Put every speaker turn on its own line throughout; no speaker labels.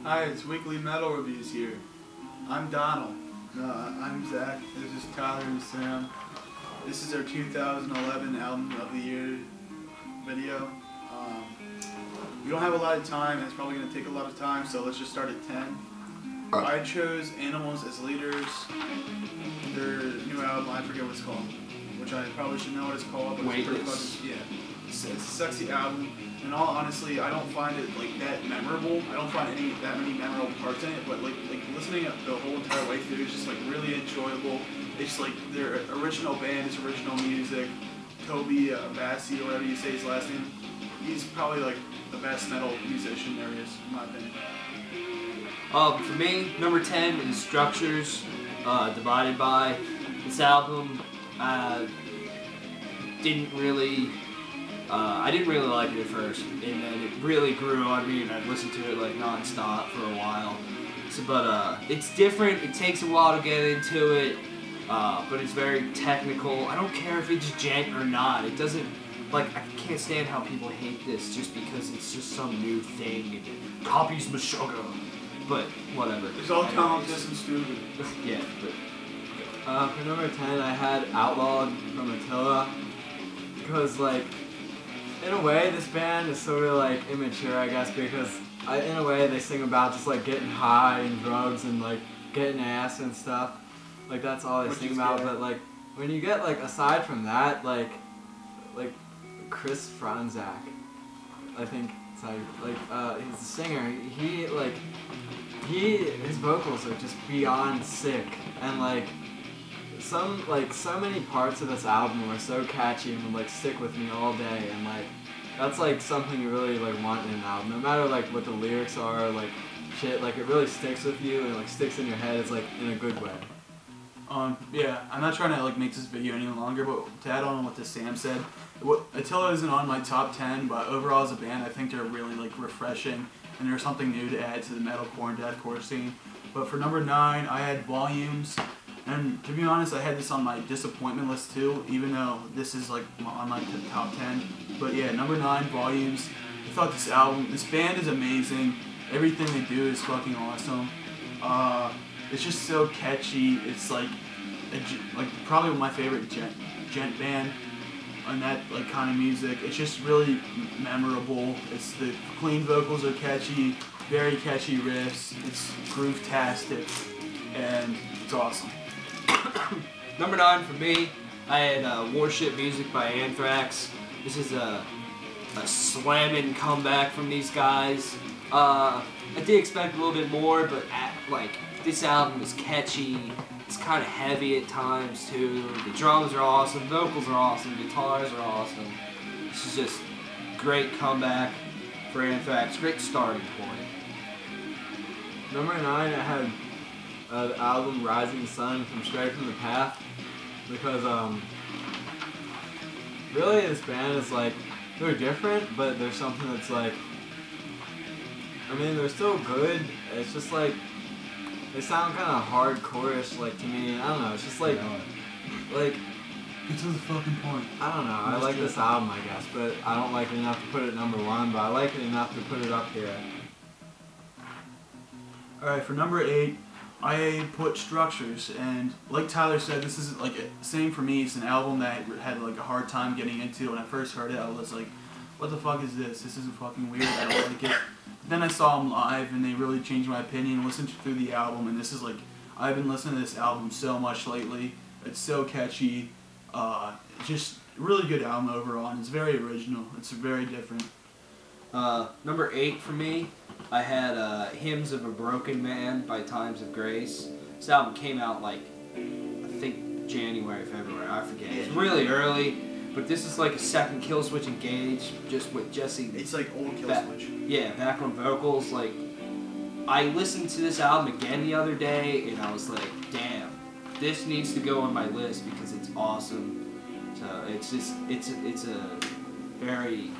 Hi, it's Weekly Metal Reviews here. I'm Donald. I'm Zach. This is Tyler and Sam. This is our 2011 Album of the Year video. We don't have a lot of time, and it's probably going to take a lot of time, so let's just start at 10. I chose Animals as Leaders. Their new album, I forget what it's called, which I probably should know what it's called, but it's pretty fucking, yeah. It's a sexy album. In all honesty, I don't find it like that memorable. I don't find that many memorable parts in it, but like listening the whole entire way through is just like really enjoyable. It's like their original band, it's original music. Toby Bassi, or whatever you say his last name, he's probably like the best metal musician there is, in my opinion.
For me, number 10 is Structures, Divided By. This album, I didn't really like it at first, and then it really grew on me, and I'd listened to it like non-stop for a while. So, but it's different. It takes a while to get into it, but it's very technical. I don't care if it's gent or not. It doesn't, like, I can't stand how people hate this just because it's just some new thing and it copies Meshuggah. But whatever.
It's all talented and stupid.
Yeah, but
for number 10, I had Outlawed from Attila, because like, in a way, this band is sort of like immature, I guess, because in a way they sing about just like getting high and drugs and like getting ass and stuff. Like that's all they sing about. But like when you get like aside from that, like Chris Franzak, I think it's how he's the singer. His vocals are just beyond sick, and like so many parts of this album are so catchy and would like stick with me all day, and like that's like something you really like want in an album, no matter like what the lyrics are, like shit, like it really sticks with you and like sticks in your head. It's like in a good way.
Yeah, I'm not trying to like make this video any longer, but to add on what Sam said, Attila isn't on my top 10, but overall as a band, I think they're really like refreshing, and there's something new to add to the metalcore and deathcore scene. But for number 9, I had Volumes. And to be honest, I had this on my disappointment list too, even though this is like on my top 10. But yeah, number 9, Volumes. I thought this band is amazing. Everything they do is fucking awesome. It's just so catchy. It's like probably my favorite gent band on that like kind of music. It's just really memorable. It's the clean vocals are catchy, very catchy riffs. It's groove-tastic, and it's awesome.
Number 9 for me, I had Warship Music by Anthrax. This is a slamming comeback from these guys. I did expect a little bit more, but this album is catchy. It's kind of heavy at times too. The drums are awesome, vocals are awesome, guitars are awesome. This is just great comeback for Anthrax. Great starting point.
Number 9, I had the album Rising Sun from Straight From The Path, because really this band is like, they're different, but there's something that's like, I mean, they're still good. It's just like they sound kind of hardcore-ish, like, to me. I don't know. It's just like
Get to the fucking point.
I don't know. I like this album, I guess, but I don't like it enough to put it at number 1. But I like it enough to put it up here.
All right, for number 8. I put Structures, and like Tyler said, this is like same for me. It's an album that I had like a hard time getting into. When I first heard it, I was like, "What the fuck is this? This is fucking weird. I don't like it." But then I saw them live, and they really changed my opinion. Listened through the album, and this is like I've been listening to this album so much lately. It's so catchy. Just really good album overall, and it's very original. It's very different.
Number 8 for me, I had Hymns of a Broken Man by Times of Grace. This album came out like, I think January, February, I forget. It's really early, but this is like a second Killswitch Engage, just with Jesse.
It's like old Killswitch.
Yeah, background vocals. Like, I listened to this album again the other day, and I was like, damn, this needs to go on my list because it's awesome. So it's a very,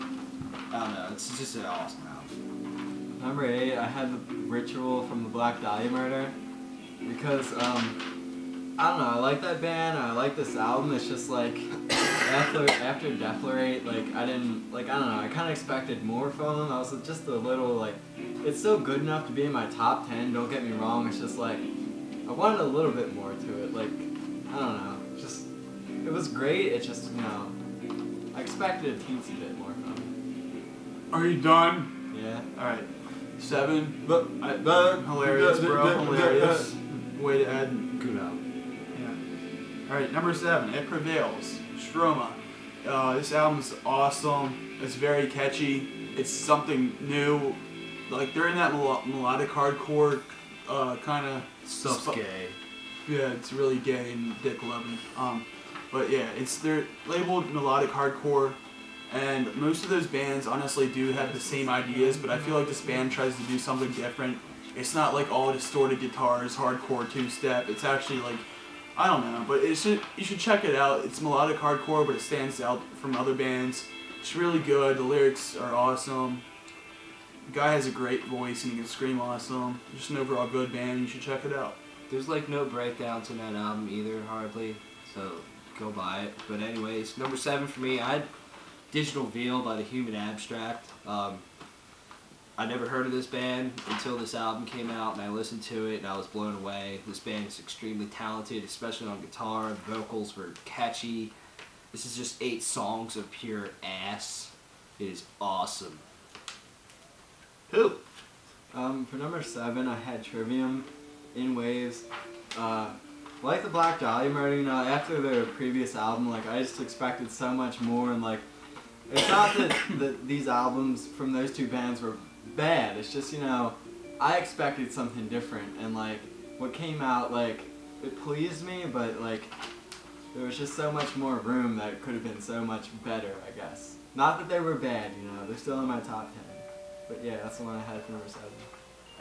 I don't know, it's just an awesome album.
Number 8, I had The Ritual from the Black Dahlia Murder, because I don't know. I like that band. I like this album. It's just like after Deflorate, like I didn't like. I don't know. I kind of expected more from them. I was just a little like. It's still good enough to be in my top 10. Don't get me wrong. It's just like I wanted a little bit more to it. Like I don't know. Just it was great. It just I expected a teensy bit more from it.
Are you done?
Yeah.
All right. 7. Hilarious, bro. Hilarious. Way to add.
Good album.
Yeah. All right. Number 7. It Prevails. Stroma. This album's awesome. It's very catchy. It's something new. Like they're in that melodic hardcore kind of
Stuff's gay.
Yeah, it's really gay and dick loving. But yeah, they're labeled melodic hardcore, and most of those bands honestly do have the same ideas, but I feel like this band tries to do something different. It's not like all distorted guitars, hardcore two-step. It's actually like, I don't know, but you should check it out. It's melodic hardcore, but it stands out from other bands. It's really good. The lyrics are awesome. The guy has a great voice and he can scream awesome. Just an overall good band. You should check it out.
There's like no breakdowns in that album either, hardly. So go buy it. But anyways, number 7 for me, I had Digital Veil by the Human Abstract. I never heard of this band until this album came out, and I listened to it and I was blown away. This band is extremely talented, especially on guitar. The vocals were catchy. This is just 8 songs of pure ass. It is awesome. Who?
For number 7, I had Trivium, In Waves. Like the Black Dahlia Murder, after their previous album, like I just expected so much more, and like it's not that these albums from those two bands were bad. It's just I expected something different, and like what came out, like it pleased me, but like there was just so much more room that it could have been so much better, I guess. Not that they were bad, they're still in my top 10. But yeah, that's the one I had for number 7.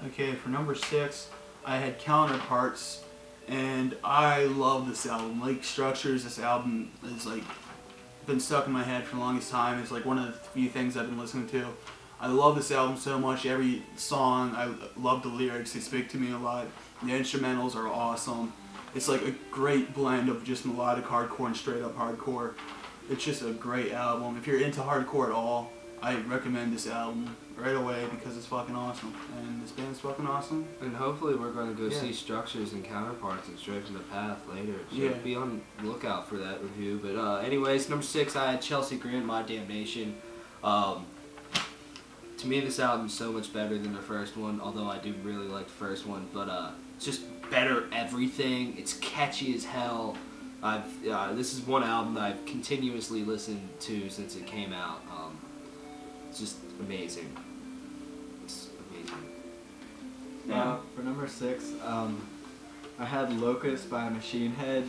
Okay, for number 6, I had Counterparts, and I love this album. Like Structures, this album is like been stuck in my head for the longest time. It's like one of the few things I've been listening to. I love this album so much. Every song, I love the lyrics. They speak to me a lot. The instrumentals are awesome. It's like a great blend of just melodic hardcore and straight up hardcore. It's just a great album. If you're into hardcore at all, I recommend this album right away because it's fucking awesome. And this band's fucking awesome.
And hopefully we're going to go
Yeah.
see Structures and Counterparts and Straight from the Path later. So
Yeah.
be on the lookout for that review. But anyways, number 6, I had Chelsea Grin, My Damnation. To me, this album's so much better than the first one, although I do really like the first one. But it's just better everything. It's catchy as hell. This is one album that I've continuously listened to since it came out. It's just amazing. It's amazing.
For number 6, I had Locust by Machine Head.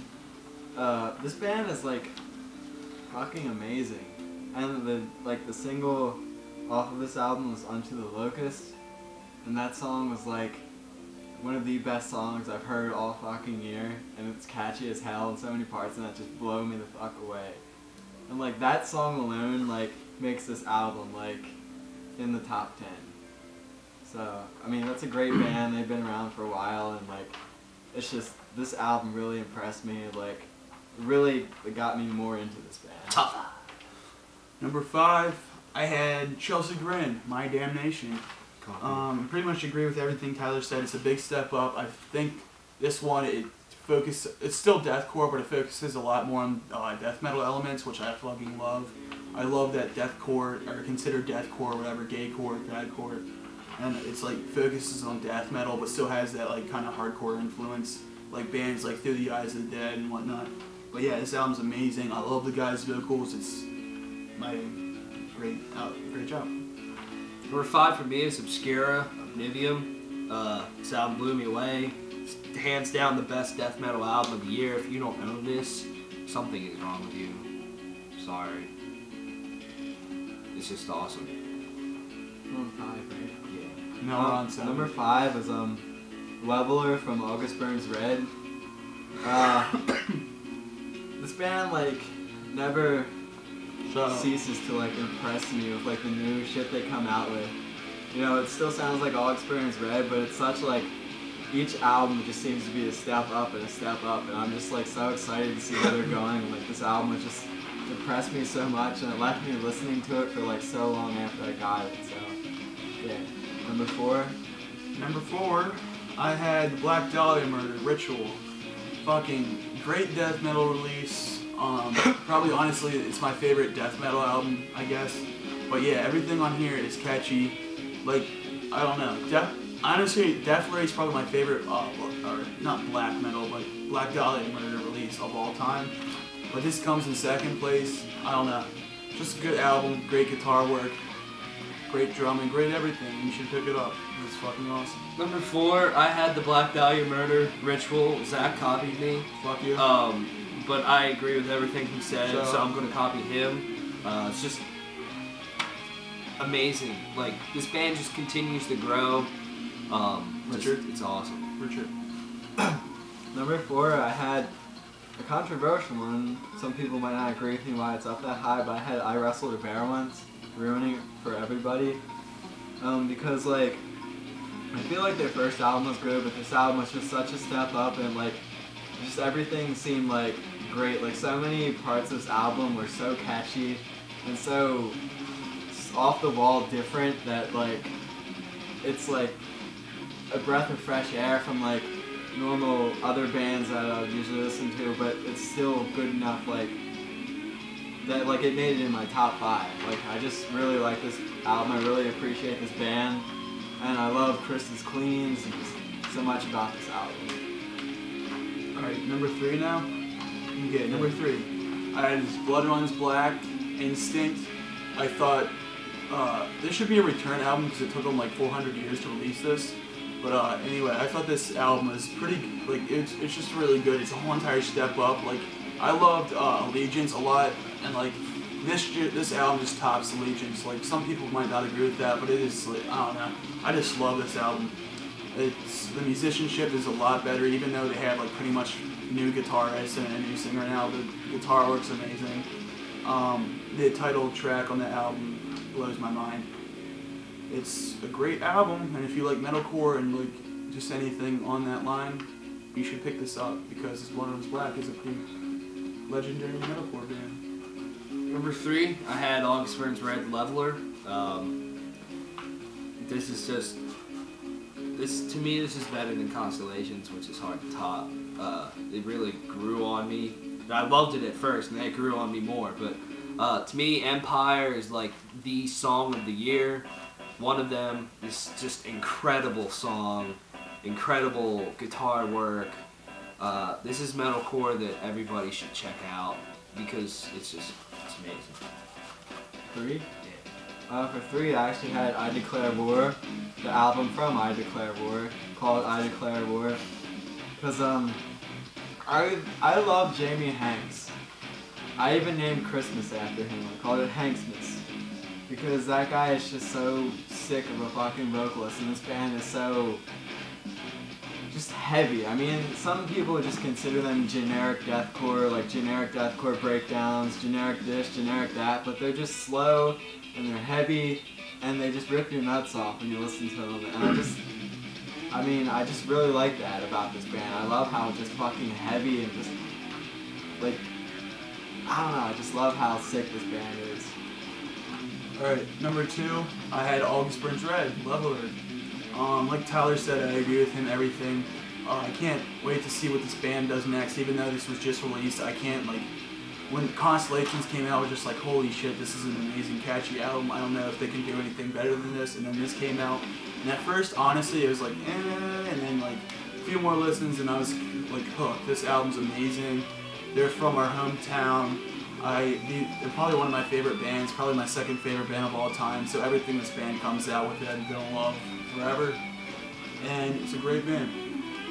This band is like fucking amazing, and the single off of this album was Unto the Locust, and that song was like one of the best songs I've heard all fucking year, and it's catchy as hell, and so many parts in that just blow me the fuck away. And like that song alone like makes this album like in the top 10. So I mean that's a great band. They've been around for a while, and like it's just this album really impressed me. Like really it got me more into this band.
Tough.
Number 5, I had Chelsea Grin, My Damnation. Pretty much agree with everything Tyler said. It's a big step up. I think this one, it's still deathcore, but it focuses a lot more on death metal elements, which I fucking love. I love that deathcore, or considered deathcore, whatever, gaycore, badcore, and it's like focuses on death metal, but still has that like kind of hardcore influence, like bands like Through the Eyes of the Dead and whatnot. But yeah, this album's amazing. I love the guy's vocals. It's my great job.
Number 5 for me is Obscura, Omnivium. This album blew me away. It's hands down the best death metal album of the year. If you don't know this, something is wrong with you. Sorry. It's just awesome.
Number 5, right?
Yeah.
No, we're on 7.
Number 5 was Leveler from August Burns Red. This band like never ceases to like impress me with like the new shit they come out with. It still sounds like August Burns Red, but it's such like each album just seems to be a step up and a step up, and I'm just like so excited to see where they're going. Like this album has just impressed me so much, and it left me listening to it for like so long after I got it. So yeah, number 4.
Number 4, I had Black Dahlia Murder Ritual. Fucking great death metal release. Probably honestly, it's my favorite death metal album, I guess. But yeah, everything on here is catchy. Like, I don't know. Honestly, Death Ray is probably my favorite, or not black metal, but Black Dahlia Murder release of all time. But this comes in second place. I don't know. Just a good album, great guitar work, great drumming, great everything. You should pick it up. It's fucking awesome.
Number 4, I had the Black Dahlia Murder Ritual. Zach copied me.
Fuck you.
But I agree with everything he said, so I'm gonna copy him. It's just amazing. Like, this band just continues to grow.
Richard?
It's awesome.
Richard.
Number 4, I had a controversial one. Some people might not agree with me why it's up that high, but I had I Wrestled a Bear Once, ruining it for everybody. Because like, I feel like their first album was good, but this album was just such a step up, and like, just everything seemed like great. Like so many parts of this album were so catchy and so off the wall different that like, it's like a breath of fresh air from like normal other bands that I would usually listen to, but it's still good enough like that like it made it in my top 5. Like I just really like this album. I really appreciate this band, and I love Chris's cleans and just so much about this album.
Alright, number 3 now? Okay, number 3. I had Blood Runs Black, Instinct. I thought this should be a return album because it took them like 400 years to release this. But anyway, I thought this album was pretty, like, it's just really good. It's a whole entire step up. Like, I loved Allegiance a lot, and like, this album just tops Allegiance. Like, some people might not agree with that, but it is, like, I don't know. I just love this album. The musicianship is a lot better, even though they had like pretty much new guitarists and a new singer now. The guitar work's amazing. The title track on the album blows my mind. It's a great album, and if you like metalcore and like just anything on that line, you should pick this up because Blood Runs Black is a pretty legendary metalcore band.
Number 3, I had August Burns Red Leveler. This is just, to me, this is better than Constellations, which is hard to top. It really grew on me. I loved it at first, and then it grew on me more. But to me, Empire is like the song of the year. One of them is just incredible song, incredible guitar work. This is metalcore that everybody should check out because it's amazing.
3?
Yeah.
For 3, I actually had I Declare War, the album from I Declare War, called I Declare War. Because I love Jamie Hanks. I even named Christmas after him. I called it Hanksmas. Because that guy is just so sick of a fucking vocalist, and this band is so just heavy. I mean, some people just consider them generic deathcore, like generic deathcore breakdowns, generic this, generic that, but they're just slow, and they're heavy, and they just rip your nuts off when you listen to them. And I just really like that about this band. I love how just fucking heavy and just, like, I don't know, I just love how sick this band is.
Alright, number 2, I had August Burns Red, Leveler. Like Tyler said, I agree with him, everything. I can't wait to see what this band does next, even though this was just released. I can't, like, when Constellations came out, I was just like, holy shit, this is an amazing, catchy album. I don't know if they can do anything better than this. And then this came out, and at first, honestly, it was like, and then, like, a few more listens, and I was, like, hooked. This album's amazing. They're from our hometown. They're probably one of my favorite bands, probably my second favorite band of all time, so everything this band comes out with, I'm gonna love forever. And it's a great band.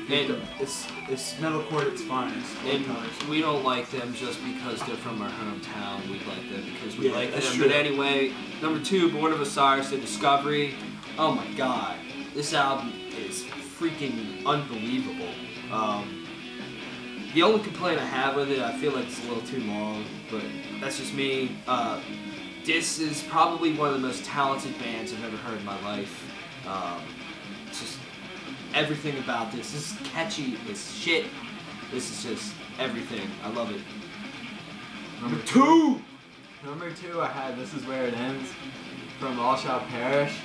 It's metalcore at its finest.
And we don't like them just because they're from our hometown. We like them because we like them.
True.
But anyway, number 2, Born of Osiris, The Discovery. Oh my god, this album is freaking unbelievable. The only complaint I have with it, I feel like it's a little too long, but that's just me. This is probably one of the most talented bands I've ever heard in my life. It's just everything about this. This is catchy as shit. This is just everything. I love it.
Number 2! Number 2, I had This Is Where It Ends from All Shall Perish.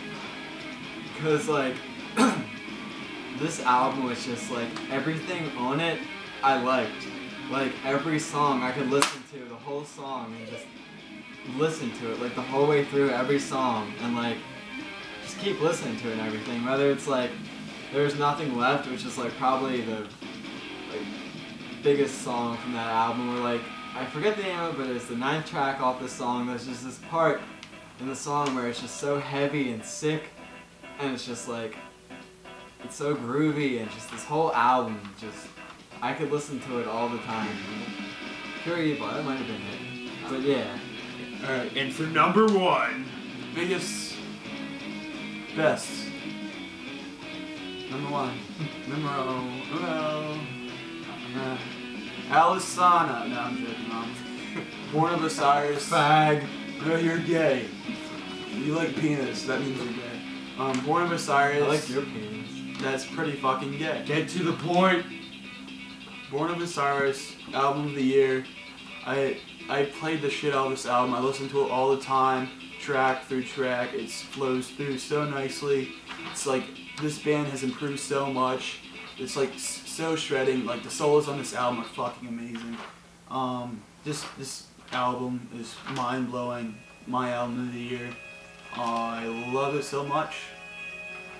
Because, like, this album was just, like, everything on it I liked. Like, every song I could listen to, the whole song, and just listen to it, like, the whole way through every song, and, like, just keep listening to it and everything. Whether it's, like, There's Nothing Left, which is, like, probably the, like, biggest song from that album, or, like, I forget the name of it, but it's the 9th track off the song. There's just this part in the song where it's just so heavy and sick, and it's just like, it's so groovy, and just this whole album, just, I could listen to it all the time. Pure Evil, that might have been it. But yeah.
Alright, and for number 1,
Biggest, best. Number 1. Alisana. No, I'm joking, Born of Osiris.
Fag.
No, you're gay. You like penis, that means you're gay. Born of Osiris.
I like your penis.
That's pretty fucking gay.
get to the point.
Born of Osiris, album of the year. I played the shit out of this album. I listened to it all the time, track through track. It flows through so nicely. It's like this band has improved so much. It's like so shredding. Like the solos on this album are fucking amazing. This album is mind blowing. My album of the year. I love it so much.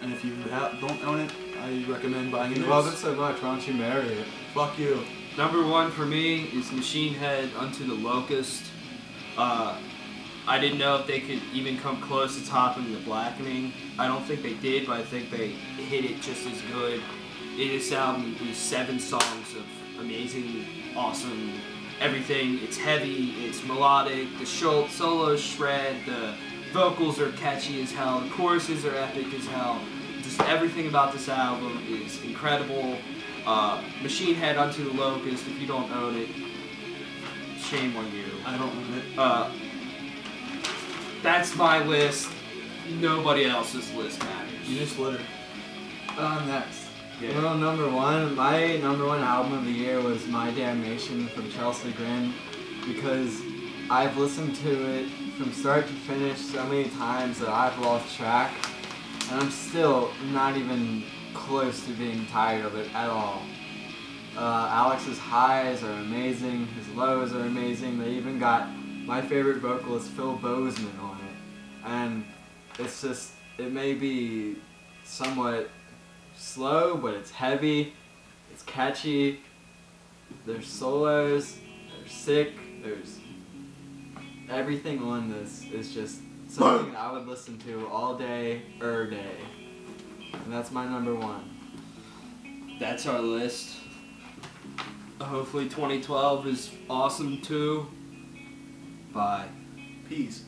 And if you don't own it, I recommend buying it.
You love it so much, why don't you marry it?
Fuck you.
Number 1 for me is Machine Head Unto the Locust. I didn't know if they could even come close to topping The Blackening. I don't think they did, but I think they hit it just as good. This album is 7 songs of amazing, awesome everything. It's heavy, it's melodic, the solos shred, the vocals are catchy as hell, the choruses are epic as hell. Just everything about this album is incredible. Machine Head Unto the Locust, if you don't own it, shame on you.
I don't own it.
That's my list. Nobody else's list matters.
You just litter.
Next.
Yeah.
Well, my number 1 album of the year was My Damnation from Chelsea Grin, because I've listened to it from start to finish so many times that I've lost track, and I'm still not even close to being tired of it at all. Alex's highs are amazing, his lows are amazing. They even got my favorite vocalist Phil Bozeman on it, and it's just, it may be somewhat slow, but it's heavy, it's catchy, there's solos, there's sick, there's everything on this is just something I would listen to all day, day. And that's my number 1.
That's our list. Hopefully 2012 is awesome too. Bye.
Peace.